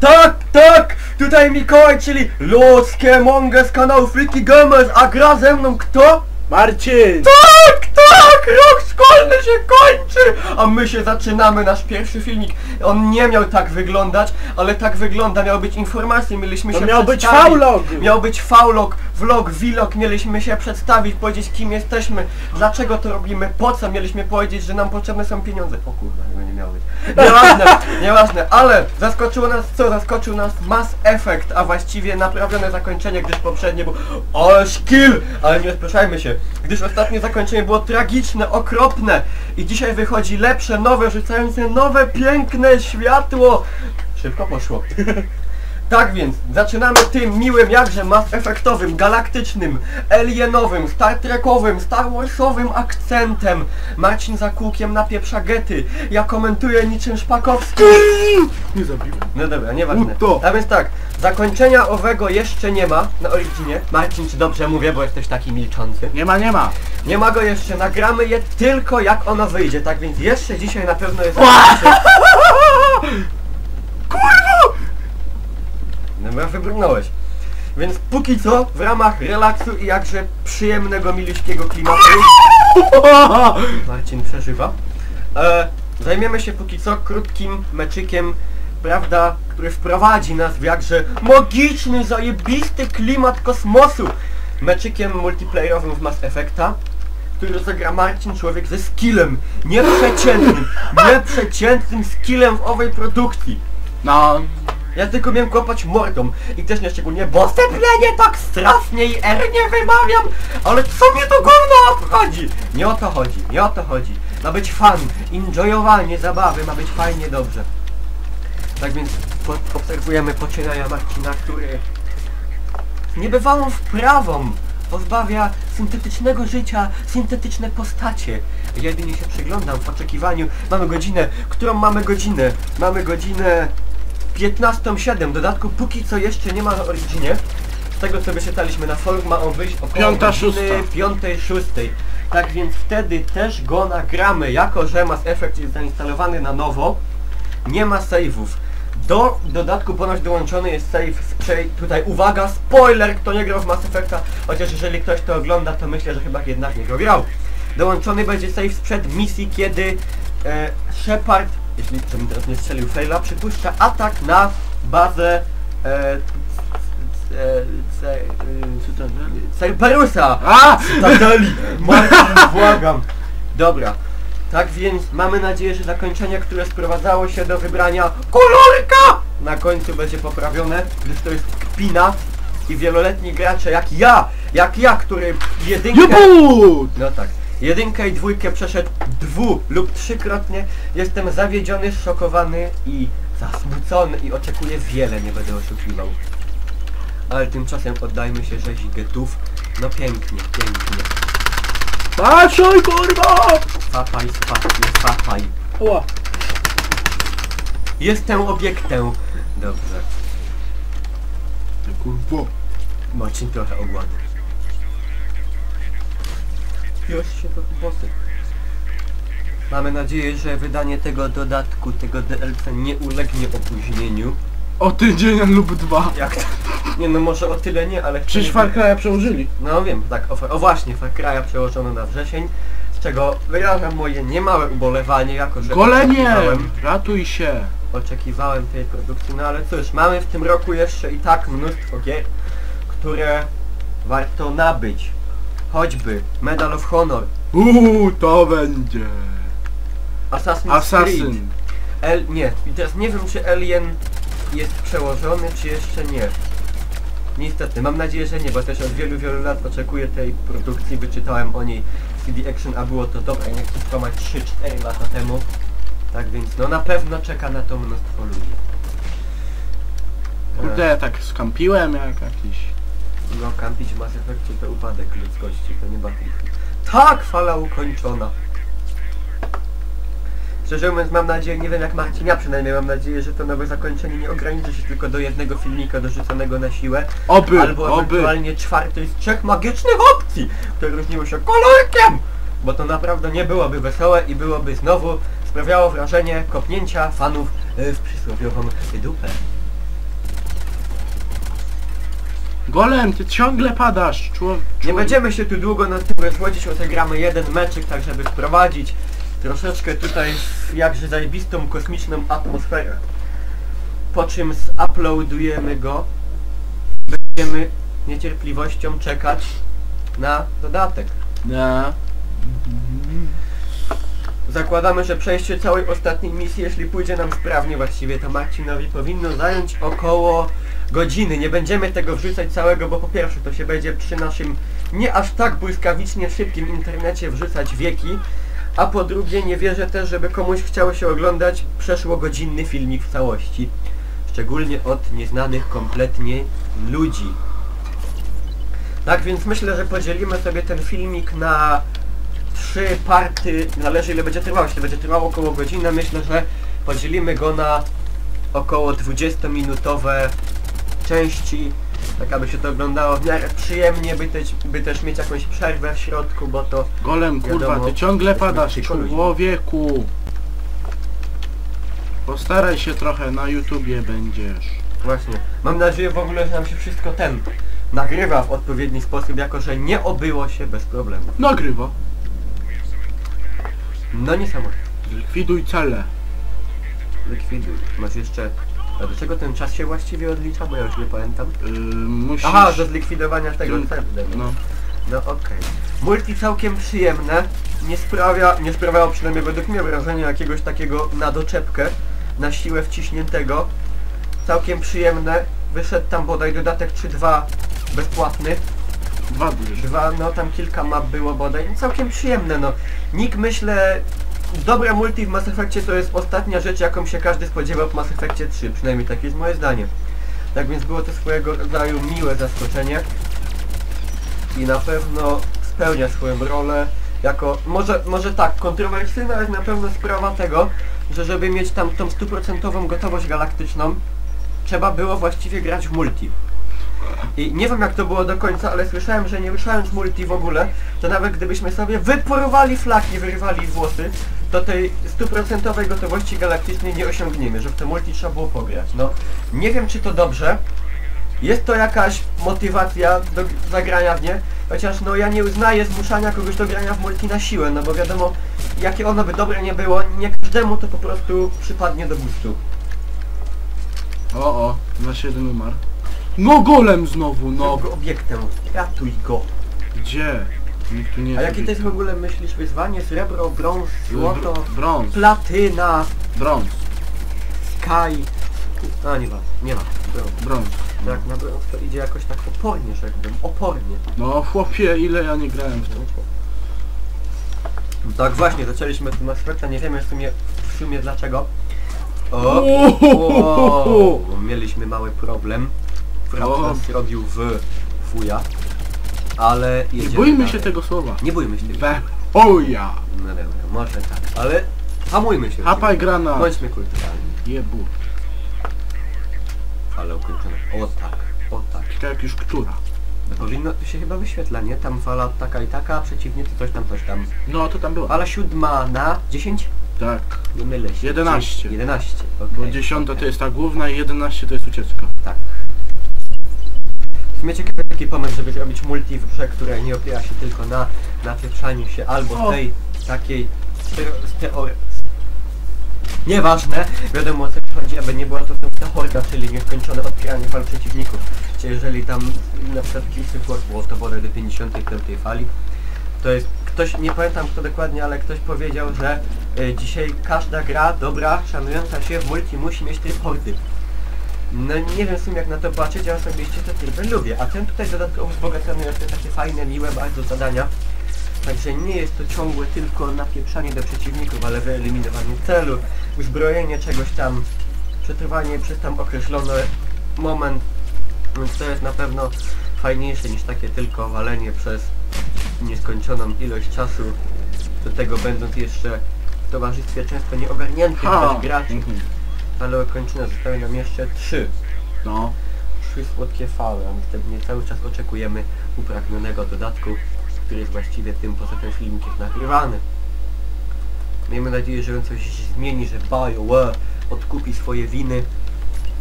Tak, tak! Tutaj Mikołaj, czyli ludzkie mongę z kanału Freaky Gamers, a gra ze mną kto? Marcin! Tak, tak! Rok szkolny się kończy! A my się zaczynamy, nasz pierwszy filmik. On nie miał tak wyglądać, ale tak wygląda, miał być informacje, mieliśmy To się miał być przedstawić. vlog! Miał być vlog, vlog, vlog, mieliśmy się przedstawić, powiedzieć kim jesteśmy, dlaczego to robimy, po co, mieliśmy powiedzieć, że nam potrzebne są pieniądze. O kurwa, tego nie miało być. Nieważne, nieważne, ale zaskoczyło nas co? Zaskoczył nas Mass Effect, a właściwie naprawione zakończenie, gdyż poprzednie było ależ kill, ale nie rozproszajmy się, gdyż ostatnie zakończenie było tragiczne, okropne i dzisiaj wychodzi lepsze, nowe, rzucające nowe, piękne światło. Szybko poszło. Tak więc, zaczynamy tym miłym, jakże Mass Effectowym, galaktycznym, alienowym, Star Trekowym, Star Warsowym akcentem. Marcin za kółkiem napieprza gety. Ja komentuję niczym Szpakowski. Nie zabiłem. No dobra, nieważne. To. A więc tak, zakończenia owego jeszcze nie ma na Originie. Marcin, czy dobrze mówię, bo jesteś taki milczący? Nie ma, nie ma. Nie ma go jeszcze, nagramy je tylko jak ono wyjdzie, tak więc jeszcze dzisiaj na pewno jest... Dobra, wybrnąłeś. Więc póki co, w ramach relaksu i jakże przyjemnego, miliśkiego klimatu Marcin przeżywa. Zajmiemy się póki co krótkim meczykiem, prawda, który wprowadzi nas w jakże magiczny, zajebisty klimat kosmosu. Meczykiem multiplayerowym w Mass Effecta, który zagra Marcin, człowiek ze skillem nieprzeciętnym skillem w owej produkcji. No. Ja tylko miałem kłopać mordą i też nie szczególnie, bo steplenie tak strasznie i R nie wymawiam, ale co mnie to gówno obchodzi? Nie o to chodzi, nie o to chodzi. Ma być fun, enjoyowanie zabawy, ma być fajnie, dobrze. Tak więc obserwujemy poczynania Marcina, który niebywałą wprawą pozbawia syntetycznego życia syntetyczne postacie. Ja jedynie się przyglądam w oczekiwaniu. Mamy godzinę, którą mamy godzinę? Mamy godzinę 15:07, w dodatku póki co jeszcze nie ma na Originie. Z tego co wyczytaliśmy na forum, ma on wyjść około 5:06. Tak więc wtedy też go nagramy, jako że Mass Effect jest zainstalowany na nowo. Nie ma save'ów. Do dodatku ponoć dołączony jest save tutaj uwaga, spoiler, kto nie grał w Mass Effecta, chociaż jeżeli ktoś to ogląda, to myślę, że chyba jednak nie go grał. Dołączony będzie save sprzed misji, kiedy Shepard, jeśli żebym teraz nie strzelił faila, przypuszcza atak na bazę Cerberusa! Cytadeli! Marcin, błagam! Dobra. Tak więc mamy nadzieję, że zakończenie, które sprowadzało się do wybrania kolorka, na końcu będzie poprawione, gdyż to jest kpina i wieloletni gracze jak ja, który jedynkę... No tak. Jedynkę i dwójkę przeszedł lub trzykrotnie. Jestem zawiedziony, szokowany i zasmucony i oczekuję wiele, nie będę oszukiwał. Ale tymczasem oddajmy się rzezi getów. No pięknie, pięknie. Patrzaj, kurwa! Papaj, papaj. Ła. Jestem obiektem. Dobrze. Kurwa. Marcin trochę ogłady. Już się to włosy. Mamy nadzieję, że wydanie tego dodatku, tego DLC nie ulegnie opóźnieniu. O tydzień lub dwa. Jak to? Nie no, może o tyle nie, ale... Przecież Far Cry'a przełożyli. No wiem, tak, o właśnie, Far Cry'a przełożono na wrzesień, z czego wyrażam moje niemałe ubolewanie, jako że Golenie! Ratuj się! oczekiwałem tej produkcji, no ale cóż, mamy w tym roku jeszcze i tak mnóstwo gier, które warto nabyć. Choćby Medal of Honor, To będzie. Assassin's Creed, Assassin. nie, i teraz nie wiem czy Alien jest przełożony, czy jeszcze nie. Niestety, mam nadzieję, że nie, bo też od wielu lat oczekuję tej produkcji, wyczytałem o niej CD Action, a było to dobre, nie chcę skłamać 3-4 lata temu. Tak więc, no na pewno czeka na to mnóstwo ludzi. Kurde, ja tak skampiłem jak jakiś... No, kampić w Mass Effectie to upadek ludzkości, to nie Battlefield. Tak, fala ukończona. Szczerze mówiąc, mam nadzieję, nie wiem jak Marcin, ja przynajmniej mam nadzieję, że to nowe zakończenie nie ograniczy się tylko do jednego filmika dorzuconego na siłę. Albo ewentualnie czwartej z 3 magicznych opcji, które różniły się kolorkiem! Bo to naprawdę nie byłoby wesołe i byłoby znowu sprawiało wrażenie kopnięcia fanów w przysłowiową dupę. Golem, ty ciągle padasz, Nie będziemy się tu długo nad tym rozwodzić, odegramy jeden meczyk, tak żeby wprowadzić troszeczkę tutaj w jakże zajebistą kosmiczną atmosferę. Po czym zuploadujemy go. Będziemy niecierpliwością czekać na dodatek. Nie. Zakładamy, że przejście całej ostatniej misji, jeśli pójdzie nam sprawnie właściwie, to Marcinowi powinno zająć około godziny. Nie będziemy tego wrzucać całego, bo po pierwsze to się będzie przy naszym nie aż tak błyskawicznie szybkim internecie wrzucać wieki, a po drugie nie wierzę też, żeby komuś chciało się oglądać przeszłogodzinny filmik w całości. Szczególnie od nieznanych kompletnie ludzi. Tak więc myślę, że podzielimy sobie ten filmik na 3 party, zależy ile będzie trwało. Jeśli będzie trwało około godziny, myślę, że podzielimy go na około 20-minutowe części, tak aby się to oglądało w miarę przyjemnie, by też mieć jakąś przerwę w środku, bo to... Golem, kurwa, wiadomo, ty ciągle padasz, tylko ludzi. człowieku. Postaraj się trochę, na YouTubie będziesz. Właśnie. Mam nadzieję w ogóle, że nam się wszystko nagrywa w odpowiedni sposób, jako że nie obyło się bez problemu. Nagrywa. No niesamowite. Likwiduj cele. Likwiduj. Masz jeszcze... A do czego ten czas się właściwie odlicza? Bo ja już nie pamiętam. Musisz... Aha, do zlikwidowania tego celu. No. No okej. Multi całkiem przyjemne. Nie sprawiało przynajmniej według mnie wrażenia jakiegoś takiego na doczepkę, na siłę wciśniętego. Całkiem przyjemne. Wyszedł tam bodaj dodatek czy 2 bezpłatny. 2 duże. 2, no tam kilka map było bodaj. Całkiem przyjemne, no. Nick, myślę, dobre multi w Mass Effectie to jest ostatnia rzecz, jaką się każdy spodziewał w Mass Effectie 3. Przynajmniej takie jest moje zdanie. Tak więc było to swojego rodzaju miłe zaskoczenie. I na pewno spełnia swoją rolę jako... Może tak, kontrowersyjna jest na pewno sprawa tego, że żeby mieć tam tą 100% gotowość galaktyczną, trzeba było właściwie grać w multi. I nie wiem jak to było do końca, ale słyszałem, że nie ruszając multi w ogóle, to nawet gdybyśmy sobie wyporwali flaki, wyrywali włosy, to tej 100% gotowości galaktycznej nie osiągniemy, że w to multi trzeba było pograć. No, nie wiem czy to dobrze. Jest to jakaś motywacja do zagrania w nie, chociaż no ja nie uznaję zmuszania kogoś do grania w multi na siłę, no bo wiadomo, jakie ono by dobre nie było, nie każdemu to po prostu przypadnie do gustu. O, nasz jeden umarł. No golem znowu, no. Go obiektem, ratuj go. Gdzie? Nikt tu nie A jest. jakie to jest w ogóle, myślisz, wyzwanie? Srebro, brąz, złoto, Brąz. platyna, Brąz. sky... A nie ma. Brąz. Jak na brąz to idzie jakoś tak opornie, rzekłbym, opornie. No chłopie, ile ja nie grałem w to. Tak właśnie, zaczęliśmy tu Mass Effecta, nie wiemy w sumie dlaczego. Mieliśmy mały problem. Frog nas robił w fuja. Ale Nie jedziemy bójmy dalej. się tego słowa. Nie bójmy się tego. Oja! No dobra, może tak, ale hamujmy się. Hapaj grana. Bądźmy kulturalni. Jebu. Ale ukończone. O tak. Ciekawe jak już która. Powinno, tu się chyba wyświetla, nie? Tam fala taka i taka, przeciwnicy coś tam. No to tam była. Fala 7 na 10? Tak. Nie mylę się. 11. 11, Bo okej, 10 okej. to jest ta główna i 11 to jest ucieczka. Tak. W sumie ciekawy taki pomysł, żeby zrobić multi w grze, która nie opiera się tylko na napieprzaniu się albo tej takiej Nieważne, wiadomo o co chodzi, aby nie była to ta horda, czyli nieskończone odpieranie fal przeciwników. Czyli jeżeli tam na przykład Kilsy Force było to bodaj do 55 fali, to jest ktoś, nie pamiętam kto dokładnie, ale ktoś powiedział, że dzisiaj każda gra dobra, szanująca się w multi musi mieć tryb hordy. No nie wiem w sumie jak na to patrzeć, ja osobiście te tryby lubię, a ten tutaj dodatkowo wzbogacony jest takie fajne, miłe bardzo zadania. Także nie jest to ciągłe tylko napieprzanie do przeciwników, ale wyeliminowanie celu, uzbrojenie czegoś tam, przetrwanie przez tam określony moment, więc to jest na pewno fajniejsze niż takie tylko walenie przez nieskończoną ilość czasu, do tego będąc jeszcze w towarzystwie często nieogarniętych też graczy, ale ukończone zostały nam jeszcze 3. No. 3 słodkie fały, a następnie cały czas oczekujemy upragnionego dodatku, który jest właściwie tym, poza ten filmik jest nagrywany. Miejmy nadzieję, że on coś zmieni, że BioWare odkupi swoje winy,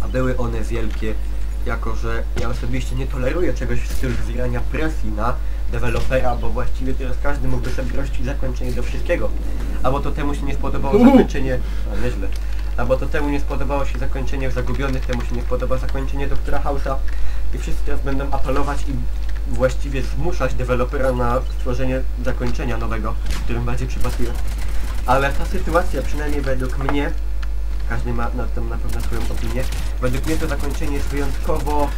a były one wielkie jako że ja osobiście nie toleruję czegoś w stylu zwierania presji na dewelopera, bo właściwie teraz każdy mógłby sobie rościć zakończenie do wszystkiego. Albo to temu się nie spodobało zakończenie... A, nieźle. Albo to temu nie spodobało się zakończenie w Zagubionych, temu się nie spodoba zakończenie Doktora House'a i wszyscy teraz będą apelować i właściwie zmuszać dewelopera na stworzenie zakończenia nowego, którym bardziej przypasuje. Ale ta sytuacja, przynajmniej według mnie, każdy ma na tym na pewno swoją opinię, według mnie to zakończenie jest wyjątkowo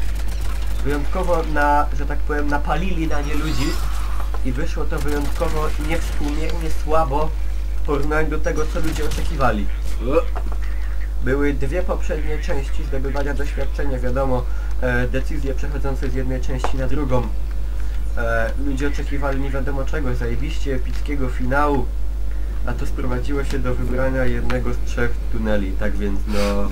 że tak powiem, napalili na nie ludzi i wyszło to wyjątkowo niewspółmiernie słabo w porównaniu do tego, co ludzie oczekiwali. Były dwie poprzednie części zdobywania doświadczenia, wiadomo, decyzje przechodzące z jednej części na drugą. Ludzie oczekiwali nie wiadomo czego, zajebiście epickiego finału, a to sprowadziło się do wybrania jednego z 3 tuneli, tak więc no...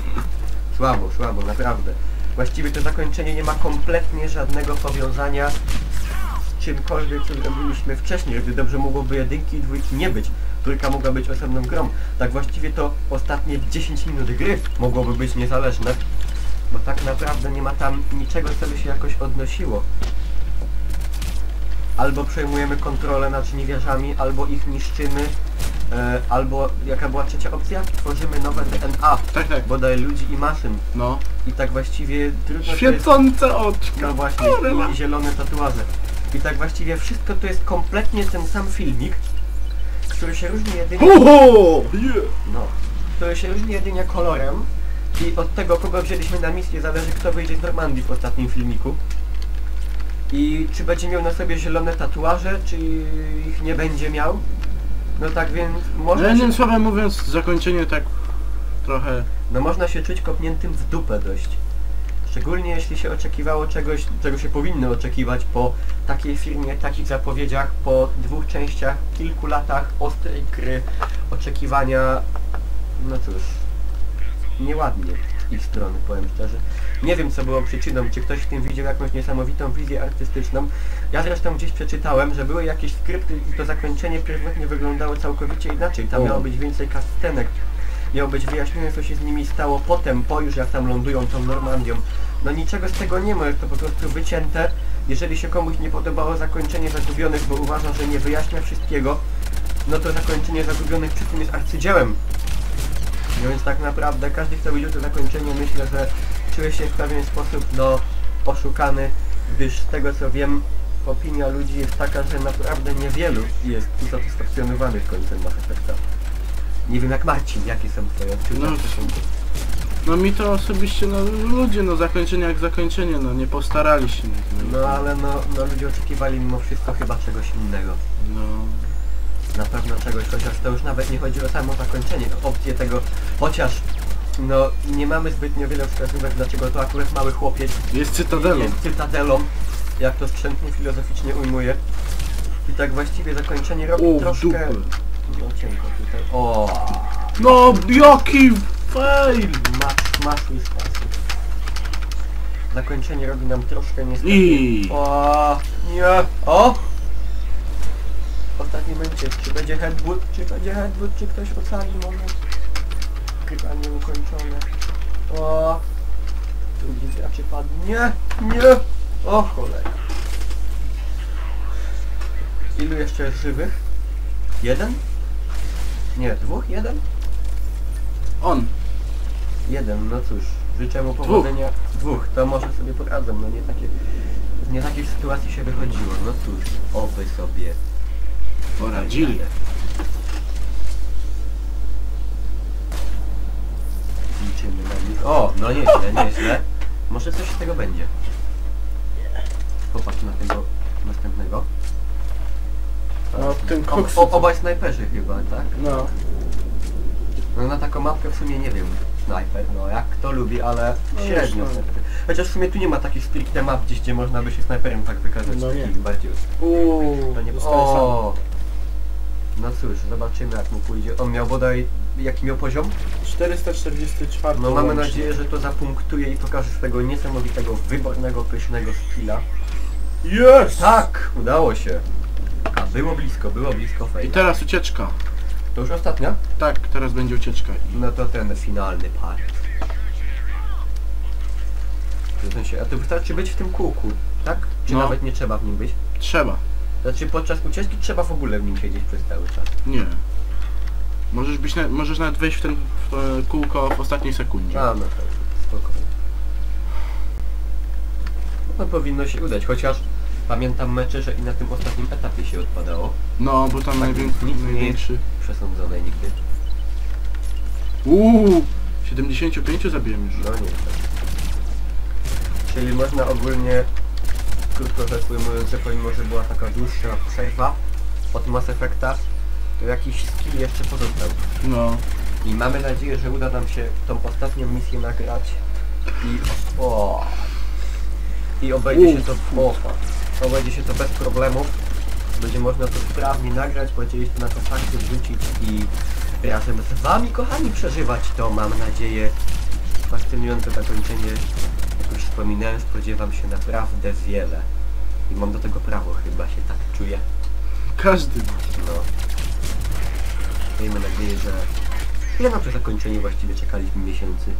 Słabo, naprawdę. Właściwie to zakończenie nie ma kompletnie żadnego powiązania z czymkolwiek, co zrobiliśmy wcześniej, gdy dobrze mogłoby jedynki i dwójki nie być. Trójka mogła być osobną grą. Tak właściwie to ostatnie 10 minut gry mogłoby być niezależne, bo tak naprawdę nie ma tam niczego, co by się jakoś odnosiło. Albo przejmujemy kontrolę nad żniwiarzami, albo ich niszczymy, albo jaka była trzecia opcja? Tworzymy nowe DNA, Tak. bodaj ludzi i maszyn. No. I tak właściwie trudno Świecące oczka. no właśnie, i zielone tatuaże. I tak właściwie wszystko to jest kompletnie ten sam filmik, który się różni jedynie... No, który się różni jedynie kolorem i od tego, kogo wzięliśmy na misję, zależy, kto wyjdzie z Normandii w ostatnim filmiku. I czy będzie miał na sobie zielone tatuaże, czy ich nie będzie miał. No tak więc można Jednym słowem mówiąc, zakończenie tak trochę... No można się czuć kopniętym w dupę dość. Szczególnie jeśli się oczekiwało czegoś, czego się powinno oczekiwać po takiej firmie, takich zapowiedziach, po 2 częściach, kilku latach ostrej gry, oczekiwania... No cóż, nieładnie z ich strony, powiem szczerze. Nie wiem, co było przyczyną, czy ktoś w tym widział jakąś niesamowitą wizję artystyczną. Ja zresztą gdzieś przeczytałem, że były jakieś skrypty i to zakończenie pierwotnie wyglądało całkowicie inaczej. Tam miało być więcej cutscenek. Miało być wyjaśnione, co się z nimi stało potem, po już jak tam lądują tą Normandią. No niczego z tego nie ma, jest to po prostu wycięte. Jeżeli się komuś nie podobało zakończenie Zagubionych, bo uważa, że nie wyjaśnia wszystkiego, no to zakończenie Zagubionych przy tym jest arcydziełem. No więc tak naprawdę każdy, kto widział to zakończenie, myślę, że czuje się w pewien sposób, no, oszukany, gdyż z tego co wiem, opinia ludzi jest taka, że naprawdę niewielu jest usatysfakcjonowanych końcem Mass Effecta. Nie wiem jak Marcin, jakie są twoje odczucia w stosunku? No mi to osobiście, no ludzie, no zakończenie jak zakończenie, no nie postarali się. No ale no ludzie oczekiwali mimo wszystko chyba czegoś innego. No. Na pewno czegoś, chociaż to już nawet nie chodzi o samo zakończenie, o opcję tego, chociaż no nie mamy zbytnio wiele wskazówek, dlaczego to akurat mały chłopiec Jest cytadelą. jest cytadelą, jak to skrzętnie filozoficznie ujmuje. I tak właściwie zakończenie robi troszkę... dupę. No cienko tutaj. O, No jaki fail! masz mi sposób. Zakończenie robi nam troszkę niestety... I O, nie, o! W ostatnim momencie, czy będzie headwood, czy ktoś ocali może? Chyba nieukończone. O! Tu gdzieś raczej padł. Nie! O cholera. Ilu jeszcze jest żywych? 1? Nie, 2? 1? on. 1, no cóż. Życzę mu powodzenia. 2, to może sobie poradzę, no z nie takich sytuacji się wychodziło, no cóż. Oby sobie Poradzili. Liczymy na nich. O, no nieźle. Może coś z tego będzie. Popatrz na tego następnego. No ten koks. Obaj snajperzy chyba, tak? No. No na taką mapkę w sumie nie wiem. Snajper, no jak kto lubi, ale No średnio. już, no. Chociaż w sumie tu nie ma takich stricte map gdzieś, gdzie można by się snajperem tak wykazać. No nie. Takich bardziej. To nie... O! No cóż, zobaczymy jak mu pójdzie. On miał bodaj... Jaki miał poziom? 444. No mamy nadzieję, że to zapunktuje i pokaże swego niesamowitego, wybornego, pysznego skilla. Jest! Tak! Udało się. A było blisko I fej. teraz ucieczka. To już ostatnia? Tak, teraz będzie ucieczka. No to ten finalny part. W sensie, a to wystarczy być w tym kółku, tak? Czy No. nawet nie trzeba w nim być? Trzeba. Znaczy podczas ucieczki trzeba w ogóle w nim siedzieć przez cały czas. Nie. Możesz nawet wejść w ten kółko w ostatniej sekundzie. A, no to spokojnie. No powinno się udać, chociaż pamiętam mecze, że i na tym ostatnim etapie się odpadało. No, bo tam Tak, nic nie największy... Przesądzone nigdy. 75 zabiłem już. No nie tak. Czyli można ogólnie, krótko rzecz ujmując, że pomimo, że była taka dłuższa przerwa od Mass Effecta, to jakiś skill jeszcze pozostał. No. I mamy nadzieję, że uda nam się tą ostatnią misję nagrać i obejdzie się to obejdzie się to bez problemów. Będzie można to sprawnie nagrać, podzielić to na kontakty, wrzucić i razem z wami, kochani, przeżywać to, mam nadzieję, fascynujące zakończenie. Jak już wspominałem, spodziewam się naprawdę wiele. I mam do tego prawo, chyba się tak czuję. Każdy. No. Miejmy nadzieję, że... Ile na to zakończenie właściwie czekaliśmy miesięcy?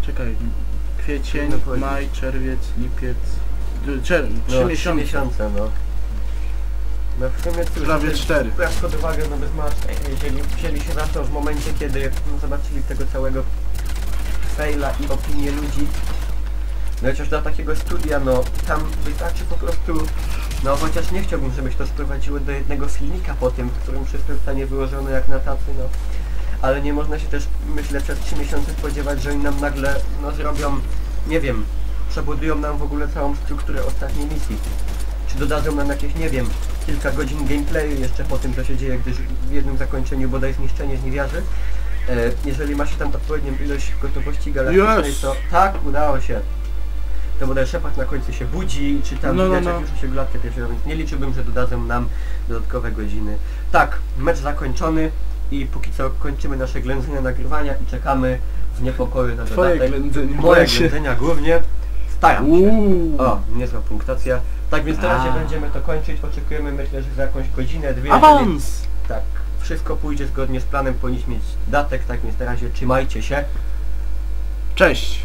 Czekaj. Kwiecień, Trudno powiedzieć. maj, czerwiec, lipiec... 3 3 miesiące. miesiące, no. No w sumie cóż, Prawie 4. Biorąc pod uwagę, no bez masy, jeżeli wzięli się za to w momencie, kiedy zobaczyli tego całego faila i opinie ludzi, no chociaż dla takiego studia, no tam wystarczy po prostu, no chociaż nie chciałbym, żebyś to sprowadziło do jednego filmika po tym, w którym wszystko zostanie wyłożone jak na tacy, no. Ale nie można się też, myślę, przez 3 miesiące spodziewać, że oni nam nagle, no zrobią, nie wiem, przebudują nam w ogóle całą strukturę ostatniej misji. Czy dodadzą nam jakieś, nie wiem, kilka godzin gameplayu jeszcze po tym, co się dzieje, gdyż w jednym zakończeniu bodaj zniszczenie żniwiarzy. Jeżeli ma się tam odpowiednią ilość gotowości galaktycznej, Yes. to tak, udało się. To bodaj Shepard na końcu się budzi, czy tam No. już się glatkę pierwszego, więc nie liczyłbym, że dodadzą nam dodatkowe godziny. Tak, mecz zakończony i póki co kończymy nasze ględzenia nagrywania i czekamy w niepokoju na Twoje dodatek. ględzenie. Moje ględzenia głównie. Staram się. O, Uuu. niezła punktacja. Tak więc na razie A. będziemy to kończyć. Oczekujemy, myślę, że za jakąś godzinę, dwie. Jeżeli, Awans! tak, wszystko pójdzie zgodnie z planem, powinniśmy mieć datek, tak więc na razie trzymajcie się. Cześć!